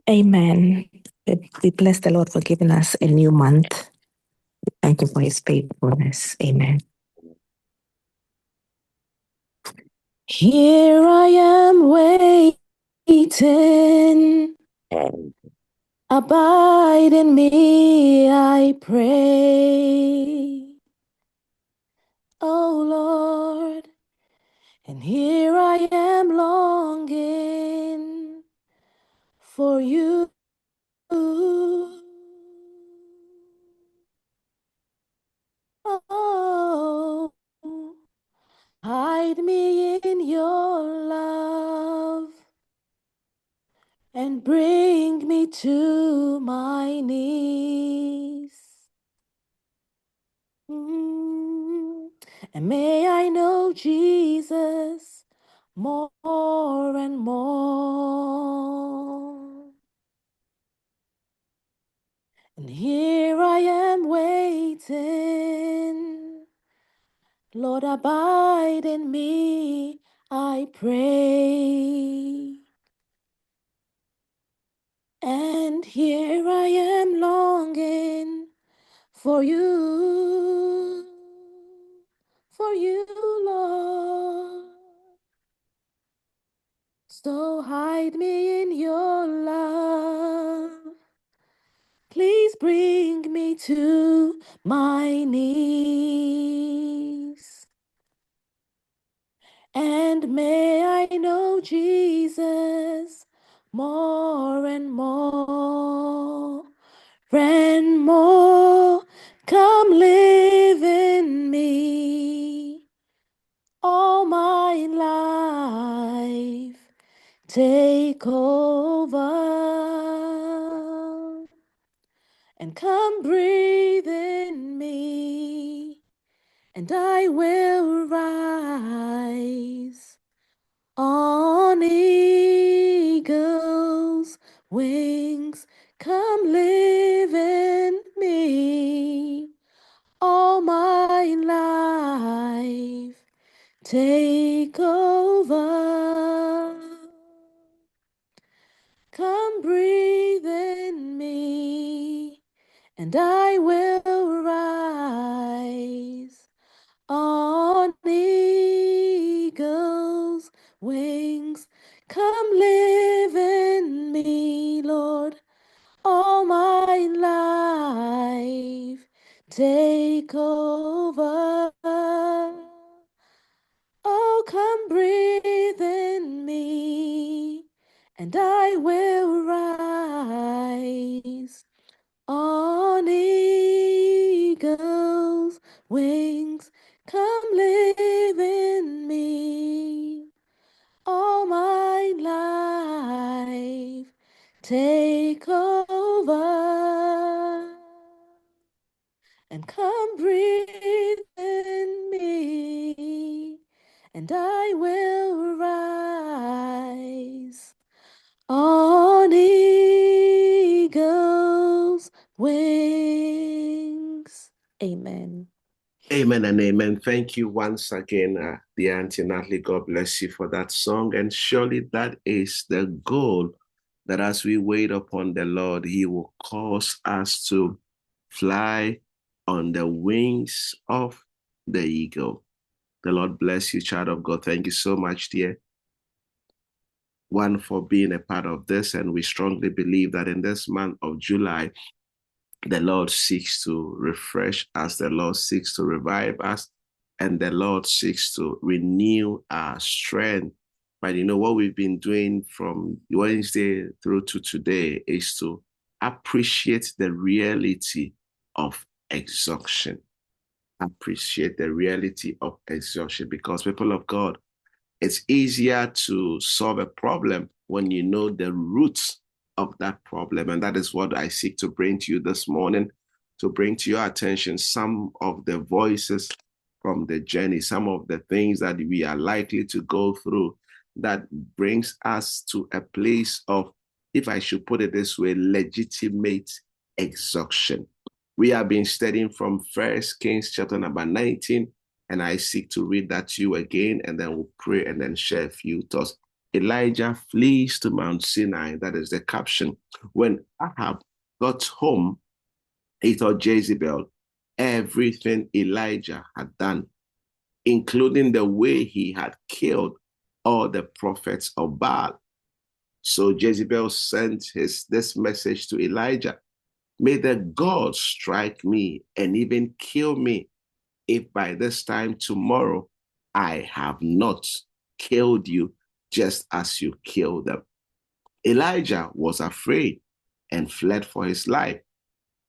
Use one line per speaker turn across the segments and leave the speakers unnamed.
Amen. We bless the Lord for giving us a new month. Thank you for his faithfulness. Amen. Here I am waiting. Abide in me, I pray. Oh Lord, and here I am longing for you. Oh, hide me in your love and bring me to my knees. And may I know Jesus more and more. And here I am waiting. Lord, abide in me, I pray. And here I am longing for you, Lord. So hide me in your love. Please bring me to my knees. And may I know Jesus more and more and more. Come live in me all my life. Take over and come breathe in me, and I will rise on eagle's wings. Come live in me all my life. Take over. Come breathe in me, and I will rise on eagle's wings. Come live in me, Lord, all my life. Take over. Oh, come breathe in me, and I will rise on eagle's wings. Come live in me all my life. Take over and come breathe in me, and I will rise on eagle's wings. Amen.
Amen and amen. Thank you once again, dear Auntie Natalie. God bless you for that song. And surely that is the goal, that as we wait upon the Lord, he will cause us to fly on the wings of the eagle. The Lord bless you, child of God. Thank you so much, dear one, for being a part of this. And we strongly believe that in this month of July, the Lord seeks to refresh us, the Lord seeks to revive us, and the Lord seeks to renew our strength. But you know, what we've been doing from Wednesday through to today is to appreciate the reality of exhaustion. Appreciate the reality of exhaustion, because people of God, it's easier to solve a problem when you know the roots of that problem. And that is what I seek to bring to you this morning, to bring to your attention some of the voices from the journey, some of the things that we are likely to go through that brings us to a place of, if I should put it this way, legitimate exhaustion. We have been studying from 1 Kings chapter number 19, and I seek to read that to you again, and then we'll pray and then share a few thoughts. Elijah flees to Mount Sinai. That is the caption. When Ahab got home, he told Jezebel everything Elijah had done, including the way he had killed all the prophets of Baal. So Jezebel sent this message to Elijah. May the gods strike me and even kill me if by this time tomorrow I have not killed you just as you killed them. Elijah was afraid and fled for his life.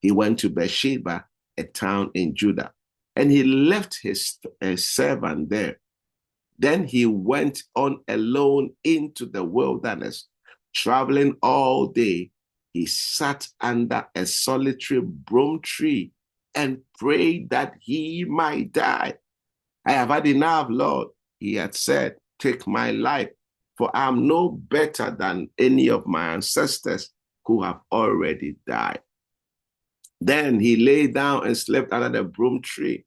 He went to Beersheba, a town in Judah, and he left his servant there. Then he went on alone into the wilderness. Traveling all day, he sat under a solitary broom tree and prayed that he might die. I have had enough, Lord, he had said. Take my life, for I am no better than any of my ancestors who have already died. Then he lay down and slept under the broom tree.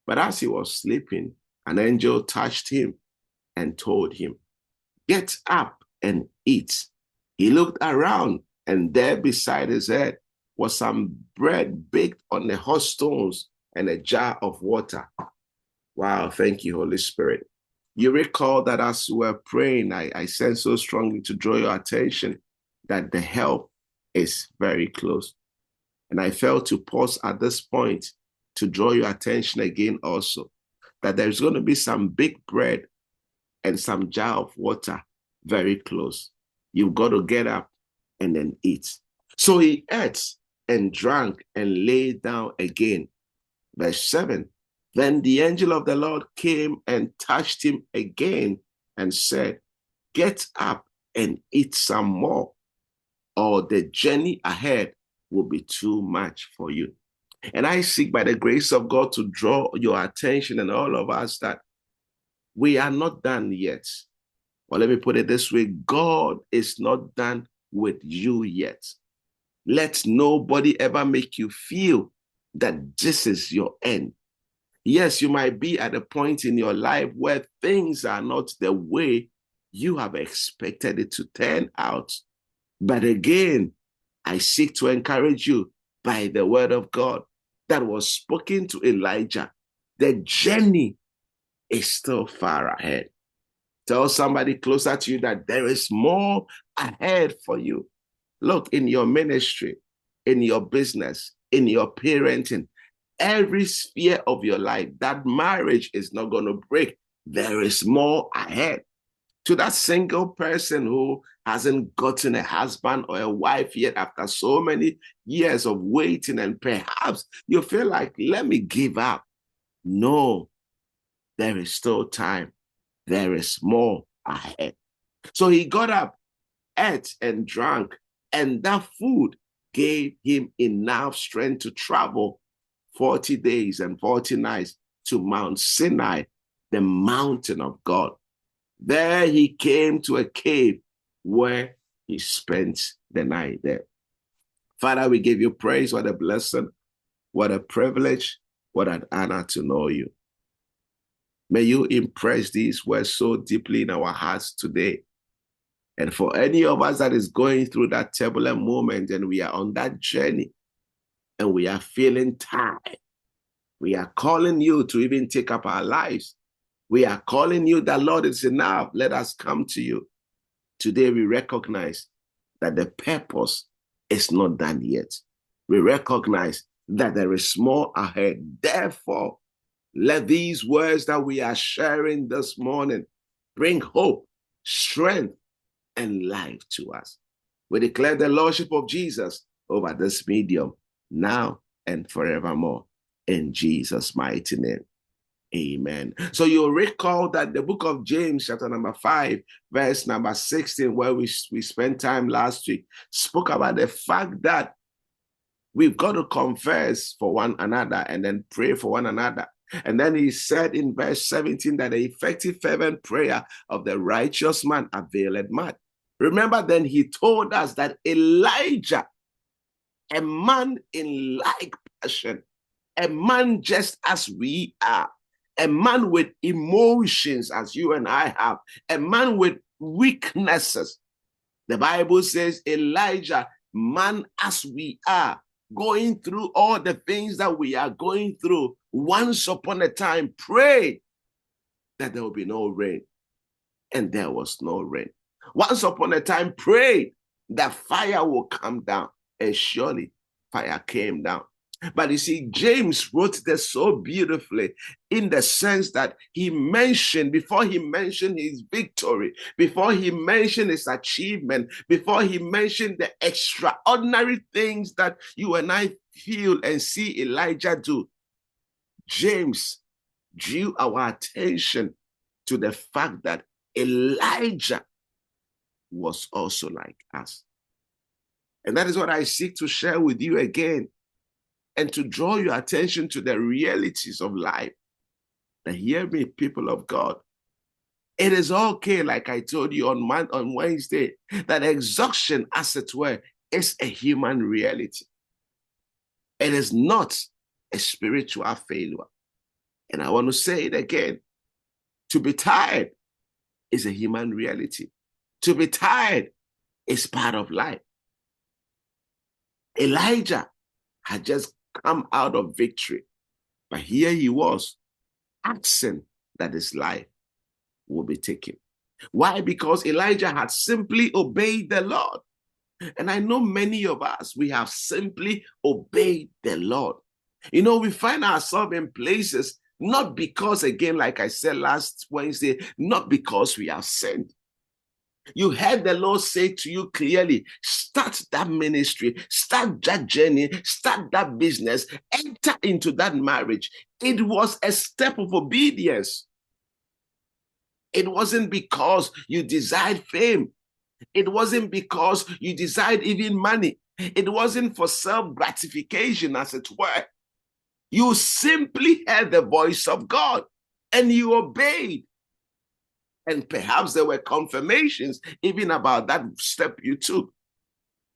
But as he was sleeping, an angel touched him and told him, "Get up and eat." He looked around, and there beside his head was some bread baked on the hot stones and a jar of water. Wow, thank you, Holy Spirit. You recall that as we were praying, I said so strongly to draw your attention that the help is very close. And I felt to pause at this point to draw your attention again also, that there's going to be some big bread and some jar of water very close. You've got to get up and then eat. So he ate and drank and lay down again. Verse 7, then the angel of the Lord came and touched him again and said, "Get up and eat some more, or the journey ahead will be too much for you." And I seek by the grace of God to draw your attention and all of us that we are not done yet. Or let me put it this way, God is not done with you yet. Let nobody ever make you feel that this is your end. Yes, you might be at a point in your life where things are not the way you have expected it to turn out. But again, I seek to encourage you by the word of God that was spoken to Elijah. The journey is still far ahead. Tell somebody closer to you that there is more ahead for you. Look, in your ministry, in your business, in your parenting, every sphere of your life, that marriage is not going to break. There is more ahead. To that single person who hasn't gotten a husband or a wife yet after so many years of waiting, and perhaps you feel like, let me give up. No, there is still time. There is more ahead. So he got up, ate and drank, and that food gave him enough strength to travel 40 days and 40 nights to Mount Sinai, the mountain of God. There he came to a cave where he spent the night there. Father, we give you praise. What a blessing, what a privilege, what an honor to know you. May you impress these words so deeply in our hearts today. And for any of us that is going through that turbulent moment and we are on that journey and we are feeling tired, we are calling you to even take up our lives. We are calling you that, Lord, it's enough. Let us come to you. Today we recognize that the purpose is not done yet. We recognize that there is more ahead. Therefore, let these words that we are sharing this morning bring hope, strength, and life to us. We declare the Lordship of Jesus over this medium now and forevermore. In Jesus' mighty name. Amen. So you'll recall that the book of James, chapter number 5, verse number 16, where we spent time last week, spoke about the fact that we've got to confess for one another and then pray for one another. And then he said in verse 17 that the effective fervent prayer of the righteous man availeth much. Remember, then he told us that Elijah, a man in like passion, a man just as we are, a man with emotions as you and I have, a man with weaknesses. The Bible says Elijah, man as we are, going through all the things that we are going through, once upon a time prayed that there will be no rain. And there was no rain. Once upon a time prayed that fire will come down. And surely fire came down. But you see, James wrote this so beautifully in the sense that he mentioned, before he mentioned his victory, before he mentioned his achievement, before he mentioned the extraordinary things that you and I feel and see Elijah do, James drew our attention to the fact that Elijah was also like us. And that is what I seek to share with you again, and to draw your attention to the realities of life. Now, hear me, people of God. It is okay, like I told you on Wednesday, that exhaustion, as it were, is a human reality. It is not a spiritual failure. And I want to say it again. To be tired is a human reality. To be tired is part of life. Elijah had just come out of victory, but here he was asking that his life will be taken. Why? Because Elijah had simply obeyed the Lord. And I know many of us, we have simply obeyed the Lord. You know, we find ourselves in places not because, again, like I said last Wednesday, not because we have sinned. You heard the Lord say to you clearly, start that ministry, start that journey, start that business, enter into that marriage. It was a step of obedience. It wasn't because you desired fame. It wasn't because you desired even money. It wasn't for self-gratification, as it were. You simply heard the voice of God and you obeyed. And perhaps there were confirmations even about that step you took.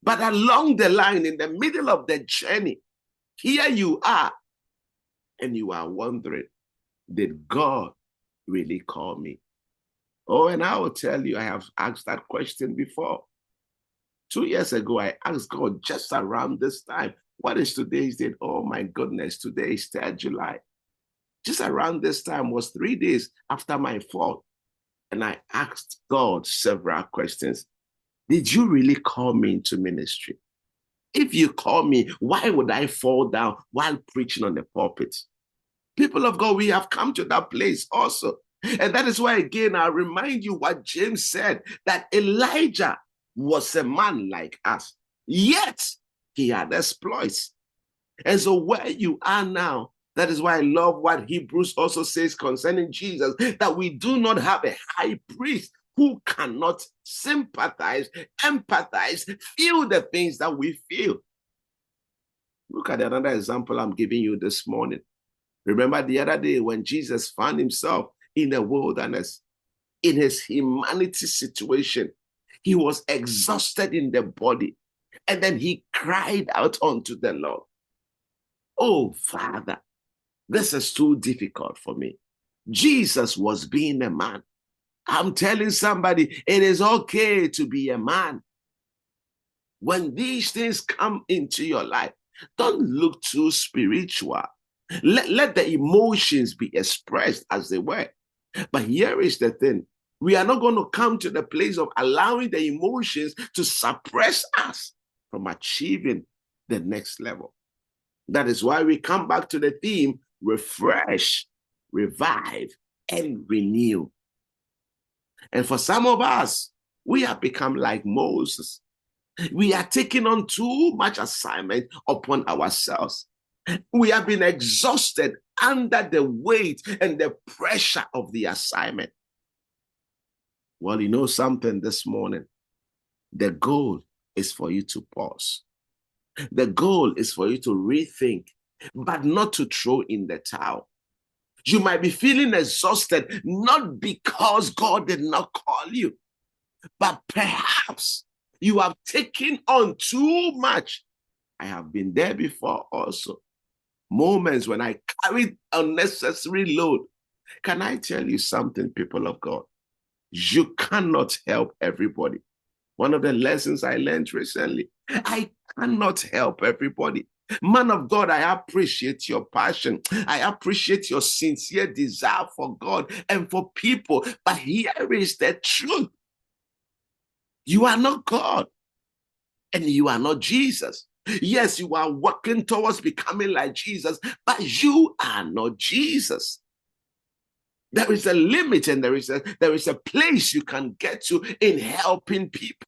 But along the line, in the middle of the journey, here you are, and you are wondering, did God really call me? Oh, and I will tell you, I have asked that question before. 2 years ago, I asked God just around this time, what is today's date? Oh my goodness, today is 3rd July. Just around this time was 3 days after my fall. And I asked God several questions. Did you really call me into ministry? If you call me, why would I fall down while preaching on the pulpit? People of God, we have come to that place also. And that is why, again, I remind you what James said, that Elijah was a man like us, yet he had exploits. And so where you are now, that is why I love what Hebrews also says concerning Jesus, that we do not have a high priest who cannot sympathize, empathize, feel the things that we feel. Look at another example I'm giving you this morning. Remember the other day when Jesus found himself in the wilderness, in his humanity situation, he was exhausted in the body, and then he cried out unto the Lord, "Oh, Father, this is too difficult for me." Jesus was being a man. I'm telling somebody, it is okay to be a man. When these things come into your life, don't look too spiritual. Let the emotions be expressed as they were. But here is the thing. We are not going to come to the place of allowing the emotions to suppress us from achieving the next level. That is why we come back to the theme, refresh, revive, and renew. And for some of us, we have become like Moses. We are taking on too much assignment upon ourselves. We have been exhausted under the weight and the pressure of the assignment. Well, you know something this morning. The goal is for you to pause. The goal is for you to rethink, but not to throw in the towel. You might be feeling exhausted, not because God did not call you, but perhaps you have taken on too much. I have been there before also. Moments when I carried unnecessary load. Can I tell you something, people of God? You cannot help everybody. One of the lessons I learned recently, I cannot help everybody. Man of God, I appreciate your passion. I appreciate your sincere desire for God and for people. But here is the truth. You are not God and you are not Jesus. Yes, you are working towards becoming like Jesus, but you are not Jesus. There is a limit and there is a place you can get to in helping people.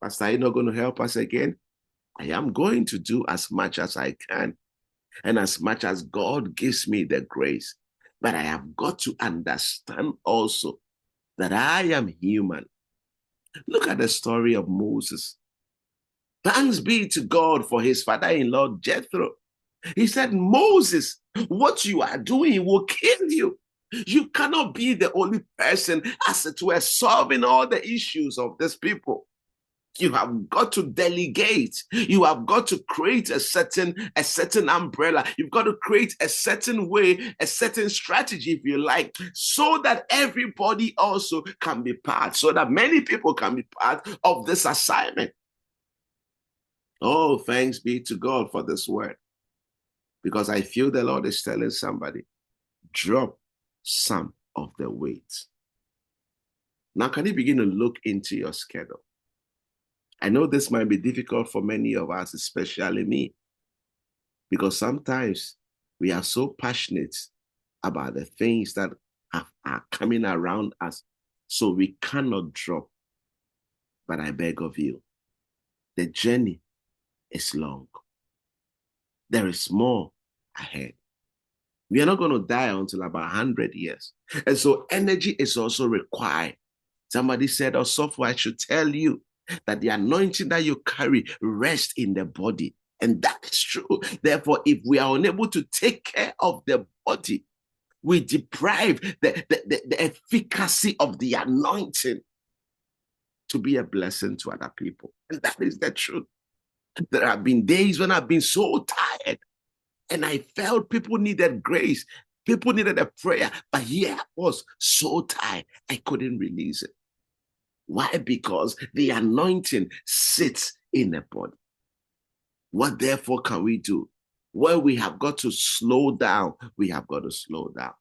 Pastor, are you not going to help us again? I am going to do as much as I can and as much as God gives me the grace. But I have got to understand also that I am human. Look at the story of Moses. Thanks be to God for his father-in-law Jethro. He said, Moses, what you are doing will kill you. You cannot be the only person, as it were, solving all the issues of these people. You have got to delegate. You have got to create a certain umbrella. You've got to create a certain way, a certain strategy, if you like, so that everybody also can be part, so that many people can be part of this assignment. Oh, thanks be to God for this word. Because I feel the Lord is telling somebody, drop some of the weight. Now, can you begin to look into your schedule? I know this might be difficult for many of us, especially me, because sometimes we are so passionate about the things that are coming around us, so we cannot drop. But I beg of you, the journey is long. There is more ahead. We are not going to die until about 100 years. And so energy is also required. Somebody said, oh, software, I should tell you that the anointing that you carry rests in the body. And that is true. Therefore, if we are unable to take care of the body, we deprive the efficacy of the anointing to be a blessing to other people. And that is the truth. There have been days when I've been so tired and I felt people needed grace. People needed a prayer. But here I was so tired, I couldn't release it. Why? Because the anointing sits in the body. What therefore can we do? Well, we have got to slow down. We have got to slow down.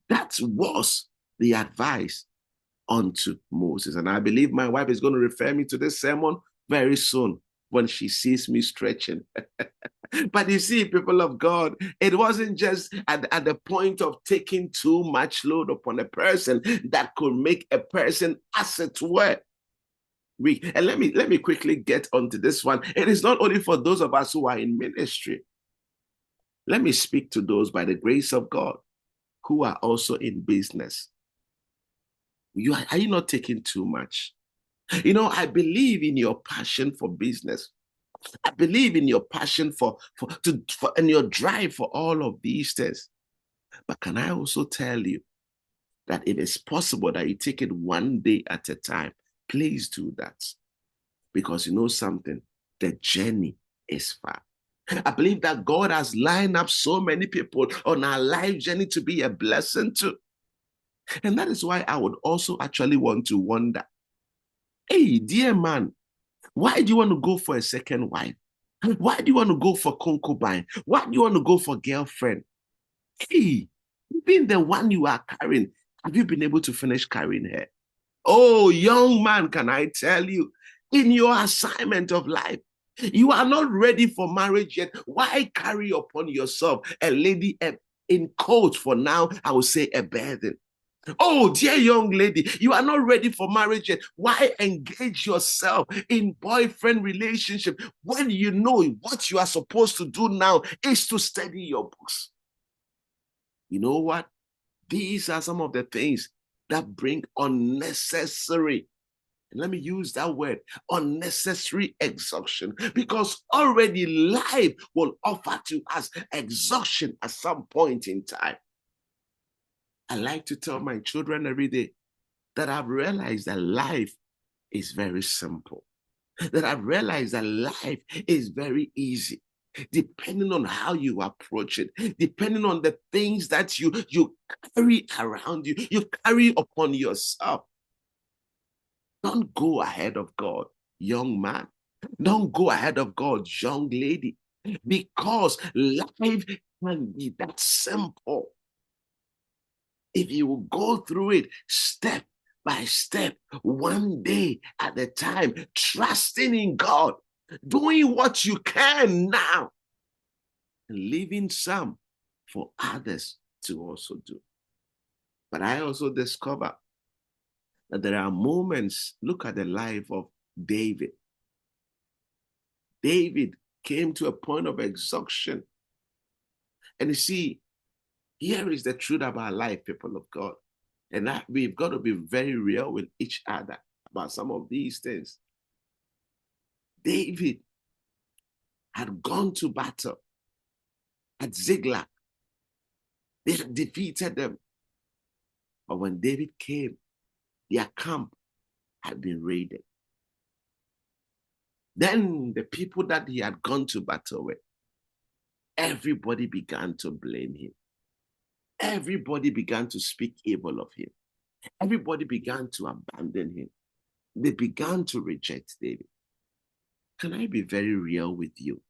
That was the advice unto Moses. And I believe my wife is going to refer me to this sermon very soon when she sees me stretching. But you see, people of God, it wasn't just at the point of taking too much load upon a person that could make a person, as it were, weak. And let me quickly get onto this one. It is not only for those of us who are in ministry. Let me speak to those by the grace of God who are also in business. Are you not taking too much? You know, I believe in your passion for business. I believe in your passion and your drive for all of these things. But can I also tell you that it is possible that you take it one day at a time? Please do that. Because you know something, the journey is far. I believe that God has lined up so many people on our life journey to be a blessing to. And that is why I would also actually want to wonder, hey, dear man, why do you want to go for a second wife? Why do you want to go for concubine? Why do you want to go for girlfriend? Hey, being the one you are carrying, have you been able to finish carrying her? Oh, young man, can I tell you, in your assignment of life, you are not ready for marriage yet. Why carry upon yourself a lady, in quotes for now, I will say a burden? Oh, dear young lady, you are not ready for marriage yet. Why engage yourself in boyfriend relationship when you know what you are supposed to do now is to study your books? You know what? These are some of the things that bring unnecessary, and let me use that word, unnecessary exhaustion, because already life will offer to us exhaustion at some point in time. I like to tell my children every day that I've realized that life is very simple, that I've realized that life is very easy. depending on how you approach it, depending on the things that you carry around you, you carry upon yourself. Don't go ahead of God, young man. Don't go ahead of God, young lady, because life can be that simple. If you will go through it step by step, one day at a time, trusting in God, doing what you can now, and leaving some for others to also do. But I also discover that there are moments, look at the life of David. David came to a point of exhaustion. And you see, here is the truth about life, people of God. And that we've got to be very real with each other about some of these things. David had gone to battle at Ziklag. They had defeated them. But when David came, their camp had been raided. Then the people that he had gone to battle with, everybody began to blame him. Everybody began to speak evil of him. Everybody began to abandon him. They began to reject David. Can I be very real with you?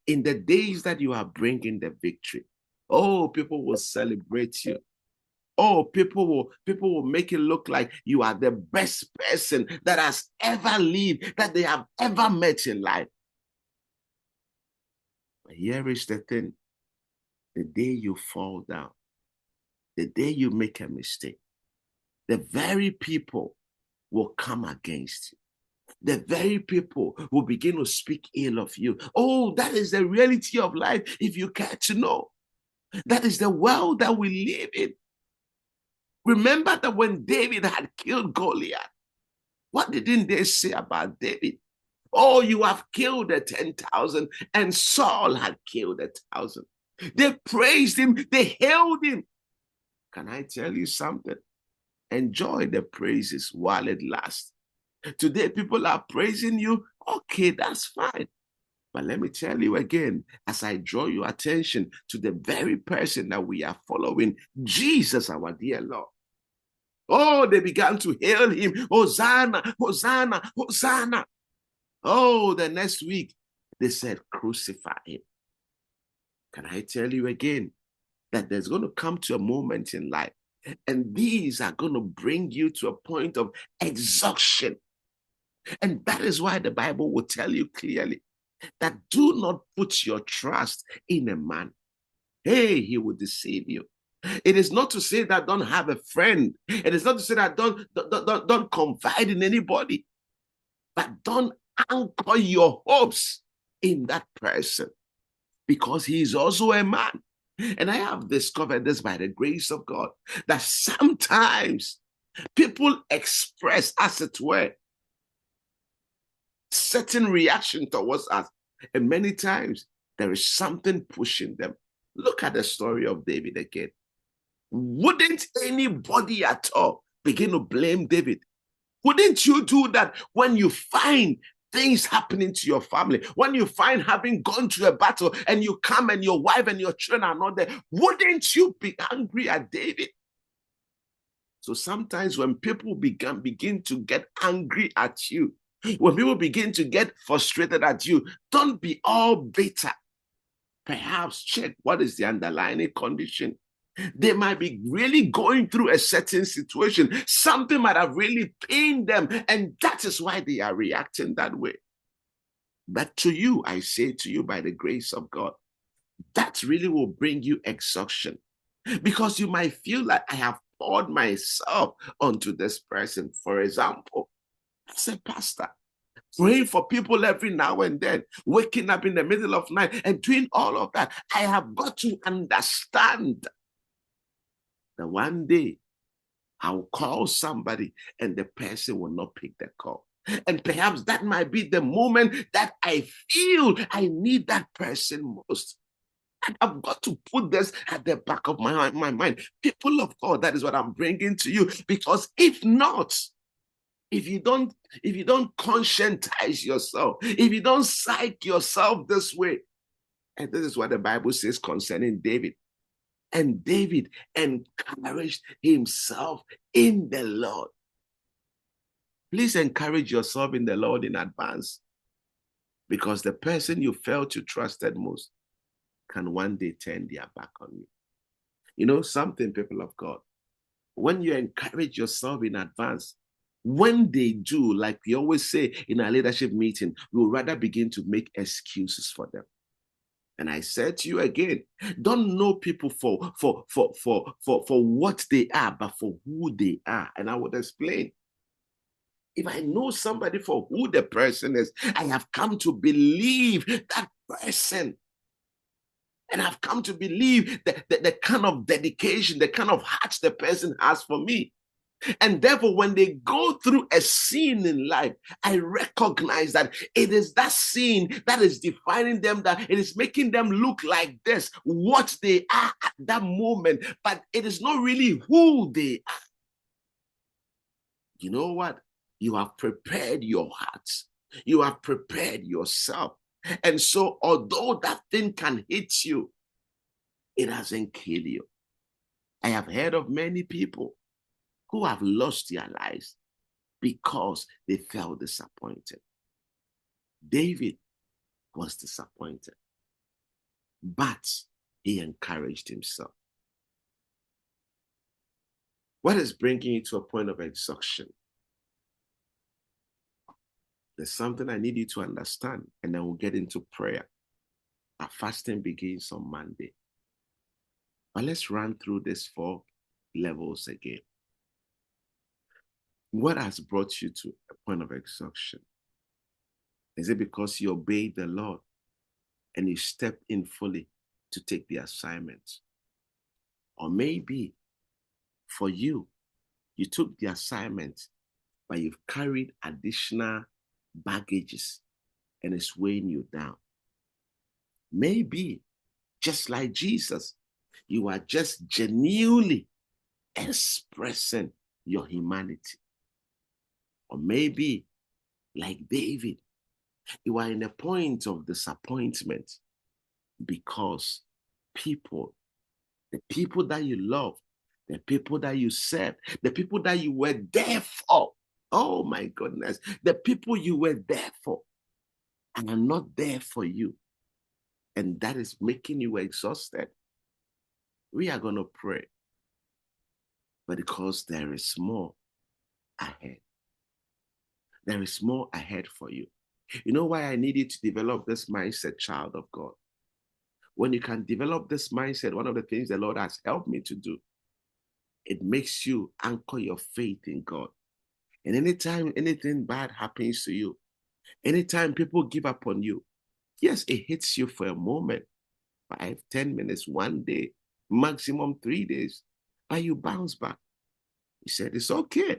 In the days that you are bringing the victory, oh, people will celebrate you. Oh, people will make it look like you are the best person that has ever lived, that they have ever met in life. But here is the thing. The day you fall down, the day you make a mistake, the very people will come against you. The very people will begin to speak ill of you. Oh, that is the reality of life, if you care to know. That is the world that we live in. Remember that when David had killed Goliath, what didn't they say about David? Oh, you have killed the 10,000, and Saul had killed 1,000. They praised him, they hailed him. Can I tell you something? Enjoy the praises while it lasts. Today, people are praising you. Okay, that's fine. But let me tell you again, as I draw your attention to the very person that we are following, Jesus, our dear Lord. Oh, they began to hail him. Hosanna, Hosanna, Hosanna. Oh, the next week, they said, crucify him. Can I tell you again that there's going to come to a moment in life, and these are going to bring you to a point of exhaustion. And that is why the Bible will tell you clearly that do not put your trust in a man. Hey, he will deceive you. It is not to say that don't have a friend. It is not to say that don't confide in anybody. But don't anchor your hopes in that person, because he is also a man. And I have discovered this by the grace of God, that sometimes people express, as it were, certain reaction towards us. And many times there is something pushing them. Look at the story of David again. Wouldn't anybody at all begin to blame David? Wouldn't you do that when you find things happening to your family, when you find having gone through a battle and you come and your wife and your children are not there? Wouldn't you be angry at David? So sometimes when people begin to get angry at you, when people begin to get frustrated at you, don't be all bitter. Perhaps check what is the underlying condition. They might be really going through a certain situation. Something might have really pained them, and that is why they are reacting that way. But to you, I say to you, by the grace of God, that really will bring you exhaustion, because you might feel like I have poured myself onto this person. For example, as a pastor, praying for people every now and then, waking up in the middle of the night and doing all of that. I have got to understand that one day I'll call somebody and the person will not pick the call. And perhaps that might be the moment that I feel I need that person most. And I've got to put this at the back of my mind. People of God, that is what I'm bringing to you. Because if not, if you don't conscientize yourself, if you don't psych yourself this way, And this is what the Bible says concerning David. And David encouraged himself in the Lord. Please encourage yourself in the Lord in advance, because the person you felt you trusted most can one day turn their back on you. You know something, people of God? When you encourage yourself in advance, when they do, like we always say in our leadership meeting, we will rather begin to make excuses for them. And I said to you again, don't know people for what they are, but for who they are. And I would explain. If I know somebody for who the person is, I have come to believe that person. And I've come to believe the kind of dedication, the kind of heart the person has for me. And therefore, when they go through a scene in life, I recognize that it is that scene that is defining them, that it is making them look like this, what they are at that moment, but it is not really who they are. You know what? You have prepared your heart. You have prepared yourself. And so, although that thing can hit you, it doesn't kill you. I have heard of many people who have lost their lives because they felt disappointed. David was disappointed, but he encouraged himself. What is bringing you to a point of exhaustion? There's something I need you to understand, and then we'll get into prayer. Our fasting begins on Monday. But let's run through these 4 levels again. What has brought you to a point of exhaustion? Is it because you obeyed the Lord and you stepped in fully to take the assignment? Or maybe for you, you took the assignment, but you've carried additional baggages and it's weighing you down. Maybe, just like Jesus, you are just genuinely expressing your humanity. Or maybe, like David, you are in a point of disappointment because the people that you love, the people that you serve, the people that you were there for, oh my goodness, the people you were there for and are not there for you. And that is making you exhausted. We are going to pray, but because there is more ahead. There is more ahead for you. You know why I need you to develop this mindset, child of God? When you can develop this mindset, one of the things the Lord has helped me to do, it makes you anchor your faith in God. And anytime anything bad happens to you, anytime people give up on you, yes, it hits you for a moment, 5, 10 minutes, 1 day, maximum 3 days, but you bounce back. He said, it's okay.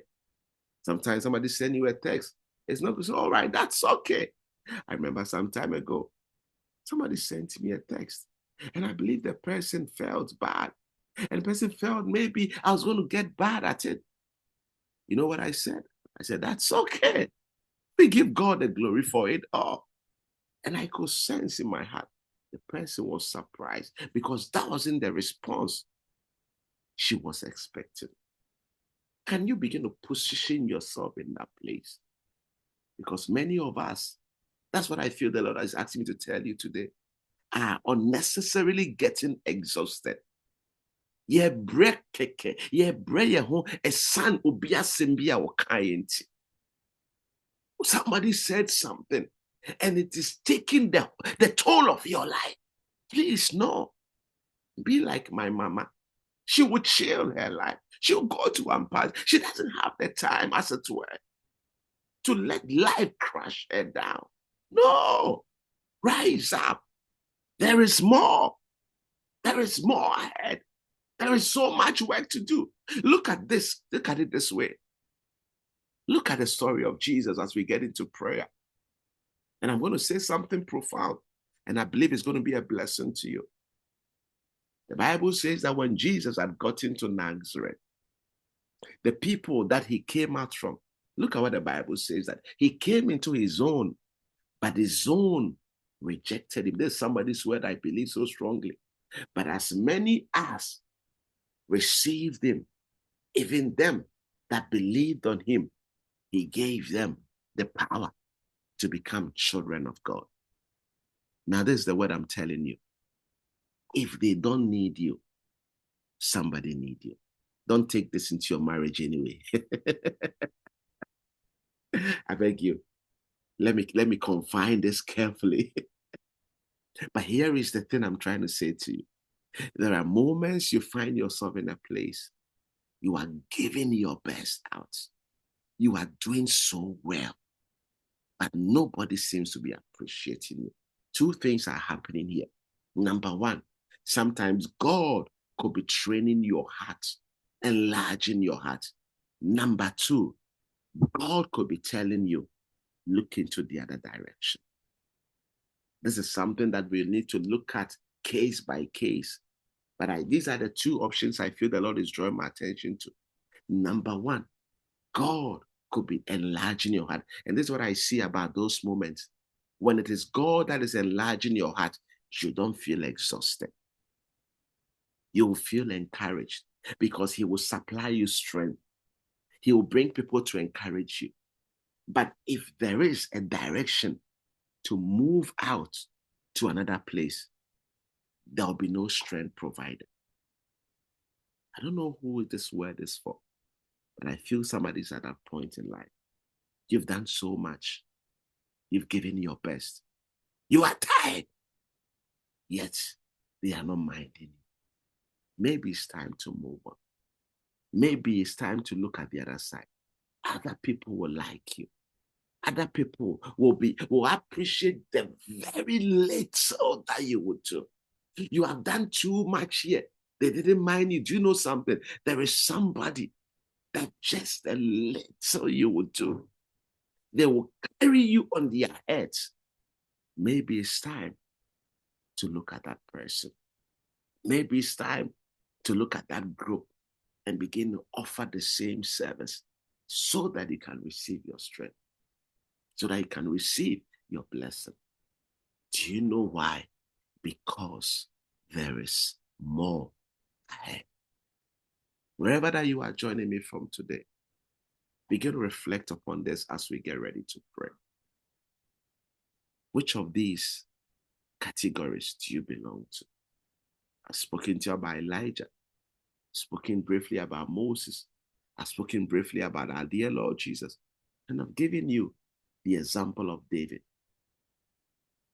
Sometimes somebody send you a text. It's not, it's all right, that's okay. I remember some time ago, somebody sent me a text, and I believe the person felt bad. And the person felt maybe I was going to get bad at it. You know what I said? I said, that's okay. We give God the glory for it all. And I could sense in my heart, the person was surprised because that wasn't the response she was expecting. Can you begin to position yourself in that place? Because many of us, that's what I feel the Lord is asking me to tell you today, are unnecessarily getting exhausted. Somebody said something and it is taking the toll of your life. Please, no. Be like my mama. She would chill her life. She'll go to one part. She doesn't have the time, as it were, to let life crush her down. No. Rise up. There is more. There is more ahead. There is so much work to do. Look at this. Look at it this way. Look at the story of Jesus as we get into prayer. And I'm going to say something profound, and I believe it's going to be a blessing to you. The Bible says that when Jesus had gotten to Nazareth, the people that he came out from, look at what the Bible says, that he came into his own, but his own rejected him. There's somebody's word I believe so strongly. But as many as received him, even them that believed on him, he gave them the power to become children of God. Now, this is the word I'm telling you. If they don't need you, somebody need you. Don't take this into your marriage anyway. I beg you. Let me confine this carefully. But here is the thing I'm trying to say to you. There are moments you find yourself in a place you are giving your best out. You are doing so well, but nobody seems to be appreciating you. Two things are happening here. Number one, sometimes God could be training your heart, enlarging your heart. Number two, God could be telling you, look into the other direction. This is something that we need to look at case by case. But these are the two options I feel the Lord is drawing my attention to. Number one, God could be enlarging your heart. And this is what I see about those moments. When it is God that is enlarging your heart, you don't feel exhausted. You will feel encouraged because he will supply you strength. He will bring people to encourage you. But if there is a direction to move out to another place, there will be no strength provided. I don't know who this word is for, but I feel somebody's at that point in life. You've done so much. You've given your best. You are tired, yet they are not minding you. Maybe it's time to move on. Maybe it's time to look at the other side. Other people will like you. Other people will appreciate the very little that you would do. You have done too much here. They didn't mind you. Do you know something? There is somebody that just a little you will do. They will carry you on their heads. Maybe it's time to look at that person. Maybe it's time to look at that group and begin to offer the same service so that you can receive your strength, so that you can receive your blessing. Do you know why? Because there is more ahead. Wherever that you are joining me from today, begin to reflect upon this as we get ready to pray. Which of these categories do you belong to? I've spoken to you about Elijah, spoken briefly about Moses, I've spoken briefly about our dear Lord Jesus, and I've given you the example of David.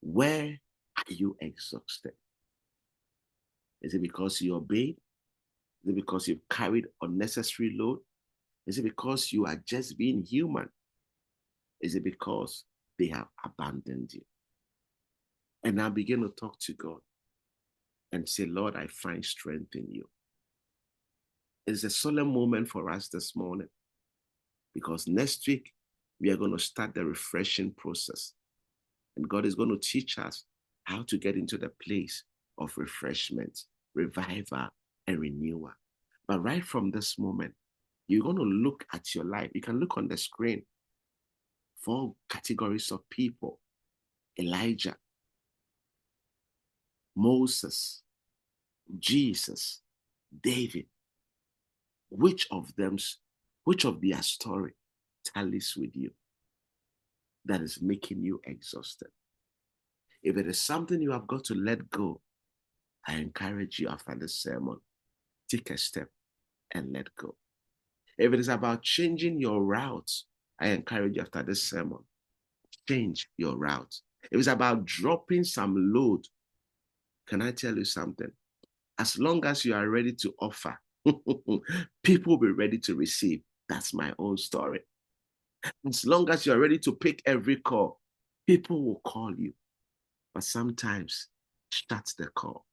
Where are you exhausted? Is it because you obeyed? Is it because you've carried unnecessary load? Is it because you are just being human? Is it because they have abandoned you? And now begin to talk to God and say, Lord, I find strength in you. It's a solemn moment for us this morning because next week we are going to start the refreshing process. And God is going to teach us how to get into the place of refreshment, revival, and renewal. But right from this moment, you're going to look at your life. You can look on the screen. 4 categories of people: Elijah, Moses, Jesus, David. Which of their story tallies with you that is making you exhausted? If it is something you have got to let go, I encourage you after this sermon, take a step and let go. If it is about changing your routes, I encourage you after this sermon, change your route. If it's about dropping some load, can I tell you something? As long as you are ready to offer, people will be ready to receive. That's my own story. As long as you are ready to pick every call, people will call you. But sometimes, shut the call.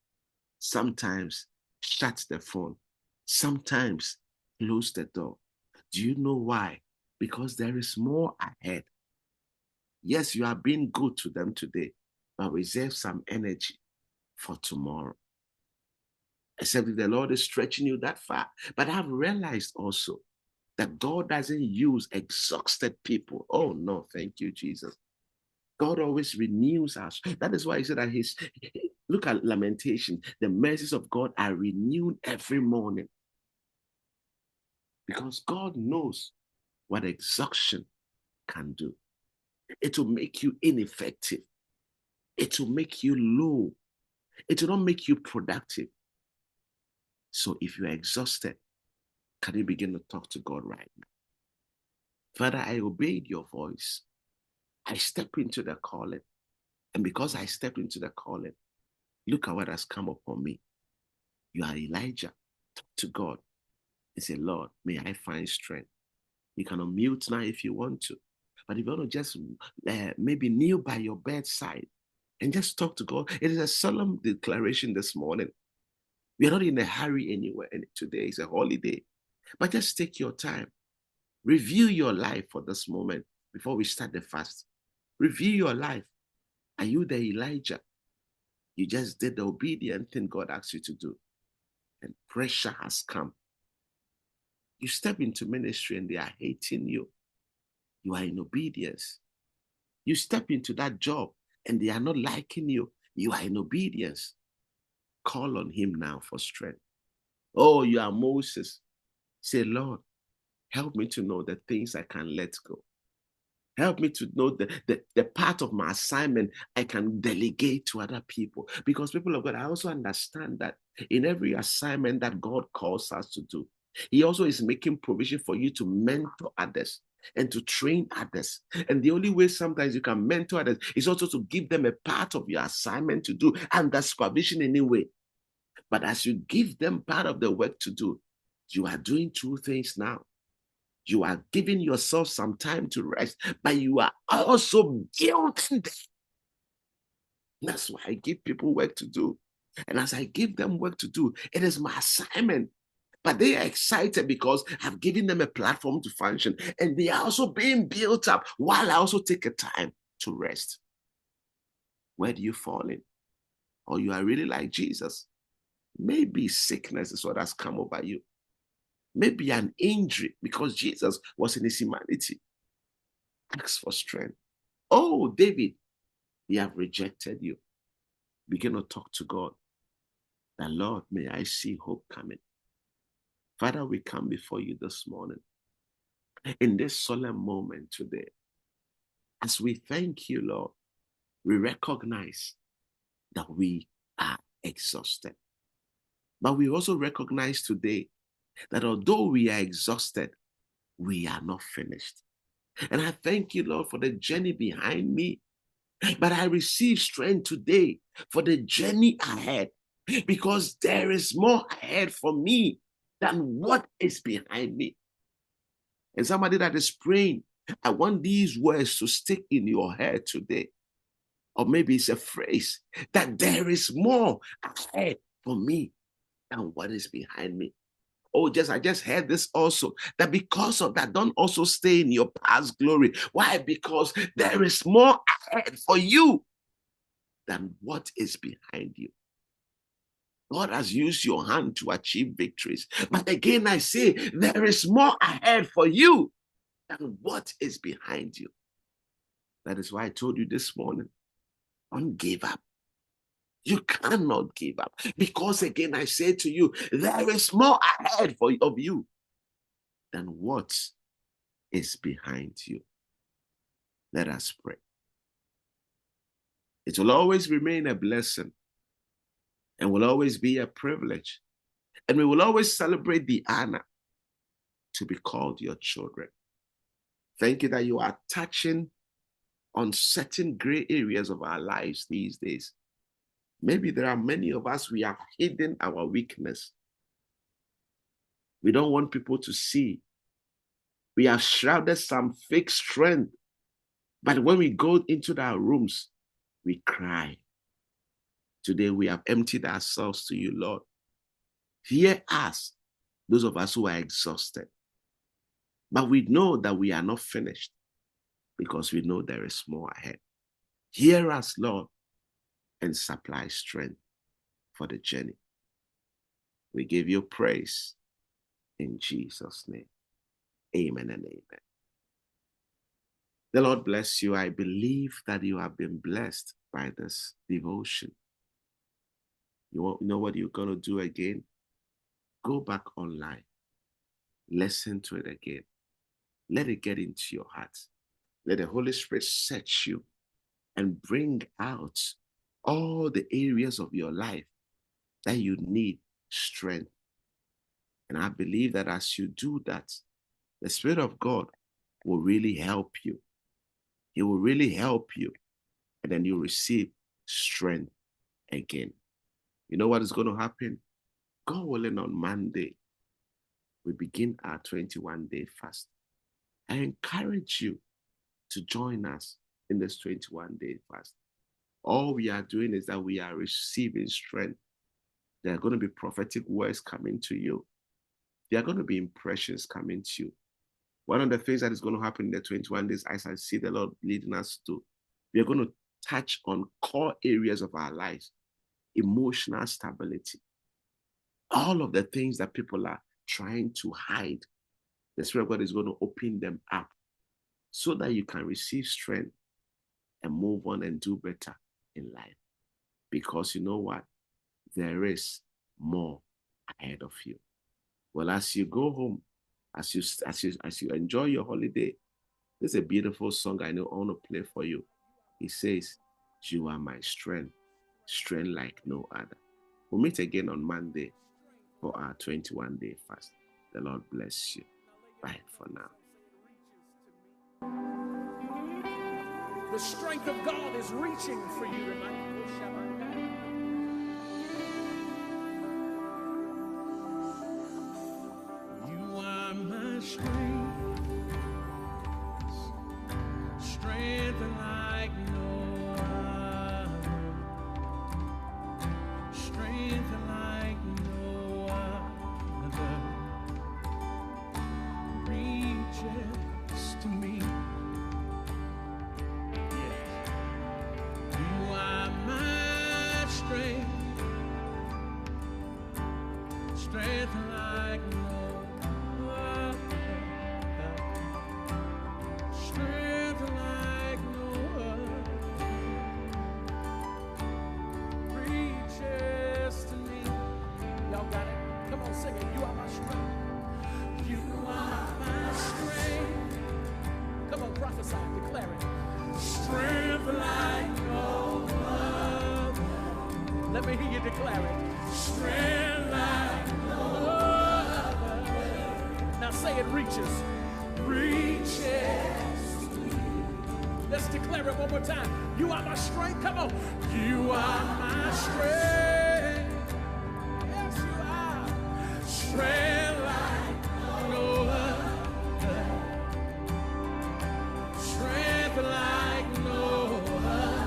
Sometimes, shut the phone. Sometimes, close the door. Do you know why? Because there is more ahead. Yes, you are being good to them today, but reserve some energy for tomorrow. Except if the Lord is stretching you that far. But I've realized also that God doesn't use exhausted people. Oh, no, thank you, Jesus. God always renews us. That is why he said that look at Lamentation. The mercies of God are renewed every morning. Because God knows what exhaustion can do. It will make you ineffective. It will make you low. It will not make you productive. So if you're exhausted, can you begin to talk to God right now? Father, I obeyed your voice. I step into the calling. And because I stepped into the calling, look at what has come upon me. You are Elijah. Talk to God and say, Lord, may I find strength. You can unmute now if you want to. But if you want to just maybe kneel by your bedside and just talk to God, it is a solemn declaration this morning. We are not in a hurry anywhere, and today is a holiday. But just take your time. Review your life for this moment before we start the fast. Review your life. Are you the Elijah? You just did the obedient thing God asked you to do. And pressure has come. You step into ministry and they are hating you. You are in obedience. You step into that job and they are not liking you. You are in obedience. Call on him now for strength. Oh, you are Moses. Say, Lord, help me to know the things I can let go. Help me to know the part of my assignment I can delegate to other people. Because people of God, I also understand that in every assignment that God calls us to do, he also is making provision for you to mentor others and to train others. And the only way sometimes you can mentor others is also to give them a part of your assignment to do under supervision anyway. But as you give them part of the work to do, you are doing two things now. You are giving yourself some time to rest, but you are also building them. That's why I give people work to do. And as I give them work to do, it is my assignment. But they are excited because I've given them a platform to function. And they are also being built up while I also take a time to rest. Where do you fall in? Or you are really like Jesus? Maybe sickness is what has come over you. Maybe an injury because Jesus was in his humanity. Ask for strength. Oh, David, they have rejected you. Begin to talk to God. The Lord, may I see hope coming. Father, we come before you this morning in this solemn moment today. As we thank you, Lord, we recognize that we are exhausted. But we also recognize today that although we are exhausted, we are not finished. And I thank you, Lord, for the journey behind me. But I receive strength today for the journey ahead because there is more ahead for me than what is behind me. And somebody that is praying, I want these words to stick in your head today. Or maybe it's a phrase that there is more ahead for me than what is behind me. Oh, I just heard this also, that because of that, don't also stay in your past glory. Why? Because there is more ahead for you than what is behind you. God has used your hand to achieve victories. But again, I say, there is more ahead for you than what is behind you. That is why I told you this morning, don't give up. You cannot give up. Because again, I say to you, there is more ahead of you than what is behind you. Let us pray. It will always remain a blessing and will always be a privilege. And we will always celebrate the honor to be called your children. Thank you that you are touching on certain gray areas of our lives these days. Maybe there are many of us, we have hidden our weakness. We don't want people to see. We have shrouded some fake strength. But when we go into our rooms, we cry. Today we have emptied ourselves to you, Lord. Hear us, those of us who are exhausted. But we know that we are not finished because we know there is more ahead. Hear us, Lord, and supply strength for the journey. We give you praise in Jesus' name. Amen and amen. The Lord bless you. I believe that you have been blessed by this devotion. You know what you're going to do again? Go back online. Listen to it again. Let it get into your heart. Let the Holy Spirit search you and bring out all the areas of your life that you need strength. And I believe that as you do that, the Spirit of God will really help you. He will really help you. And then you receive strength again. You know what is going to happen? God willing, on Monday, we begin our 21-day fast. I encourage you to join us in this 21-day fast. All we are doing is that we are receiving strength. There are going to be prophetic words coming to you. There are going to be impressions coming to you. One of the things that is going to happen in the 21 days, as I see the Lord leading us to, we are going to touch on core areas of our lives, emotional stability, all of the things that people are trying to hide. The Spirit of God is going to open them up so that you can receive strength and move on and do better in life. Because you know what? There is more ahead of you. Well, as you go home, as you enjoy your holiday, there's a beautiful song I know I want to play for you. It says, "You are my strength, strength like no other." We'll meet again on Monday for our 21-day fast. The Lord bless you. Bye for now.
The strength of God is reaching for you tonight. You are my strength, strength like no other, strength like no other, reaches to me. Strength like no other, strength like no other, reaches to me. Y'all got it? Come on, sing it. You are my strength. You are my strength. Come on, prophesy, declare it. Strength like no other. Let me hear you declare it. Strength like no other. Now say it reaches. Reaches. Let's declare it one more time. You are my strength. Come on. You are my strength. Yes, you are. Strength like no other. Strength like no other.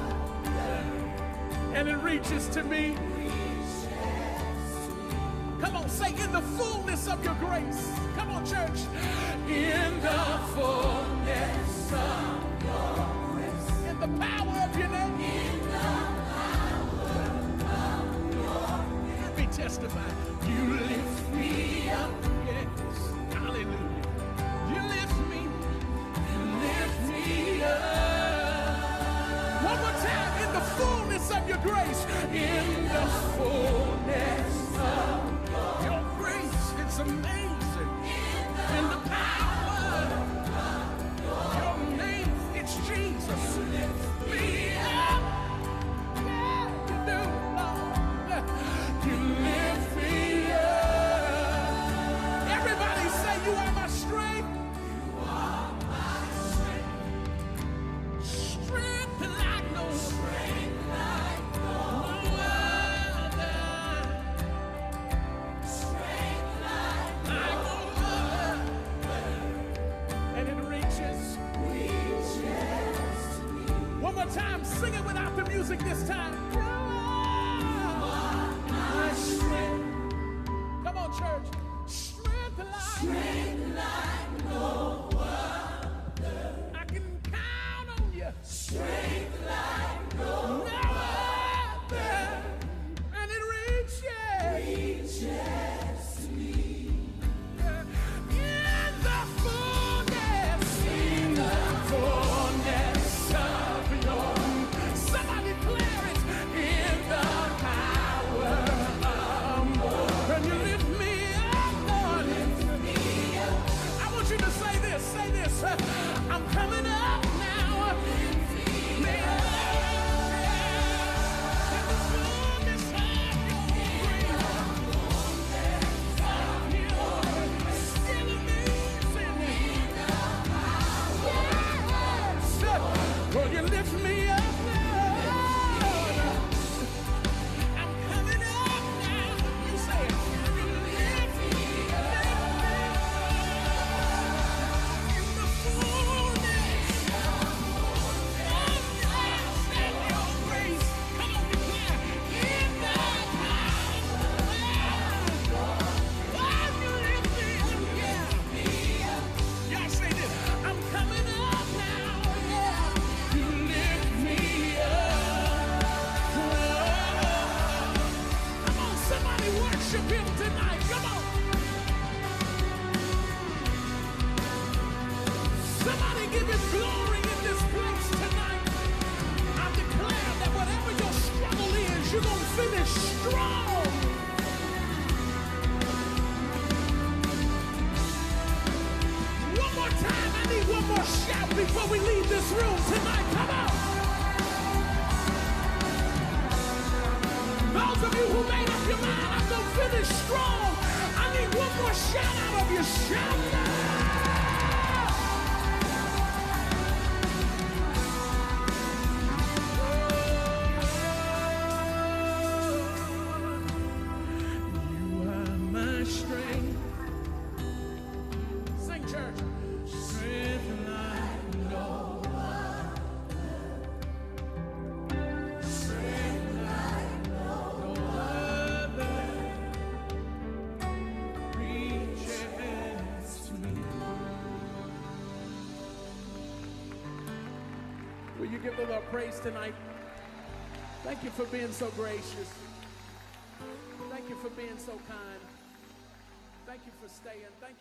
And it reaches to me. Come on, say in the fullness of your grace. Come on, church. In the fullness of your grace. In the power of your name. In the power of your name. Let me testify. You lift me up. Yes. Hallelujah. You lift me. You lift me up. One more time. In the fullness of your grace. In the fullness of your grace. It's amazing. In the power of your name, it's Jesus. Lift me up. Yeah, you do, Lord. You lift me up. Everybody say, you are my strength. You are my strength. Strength like no strength like no other. Strength like no other. And it reaches. One more time, sing it without the music this time. You are my strength. Come on, church. Strength like no other. I can count on you. Strength like no other. And it reaches to me. In the fullness. In the fullness. lift me up now. I'm coming up now. You say it. You lift me up. In the fullness of your grace. Come on, declare. In the power of you lift me up. Yeah. Y'all say this. I'm coming up now. Yeah. You lift me up. Come on, somebody worship him tonight. Come on. Somebody give him glory in this place tonight. I declare that whatever your struggle is, you're going to finish strong. One more time, I need one more shout before we leave this room tonight. Come on. Those of you who made up your mind, I'm going to finish strong. I need one more shout out of you. Shout now. You are my strength. Sing, church. Strength like no other. Strength like no other. Reaches to me. Will you give the Lord praise tonight? Thank you for being so gracious. Thank you for being so kind. Thank you for staying. Thank you.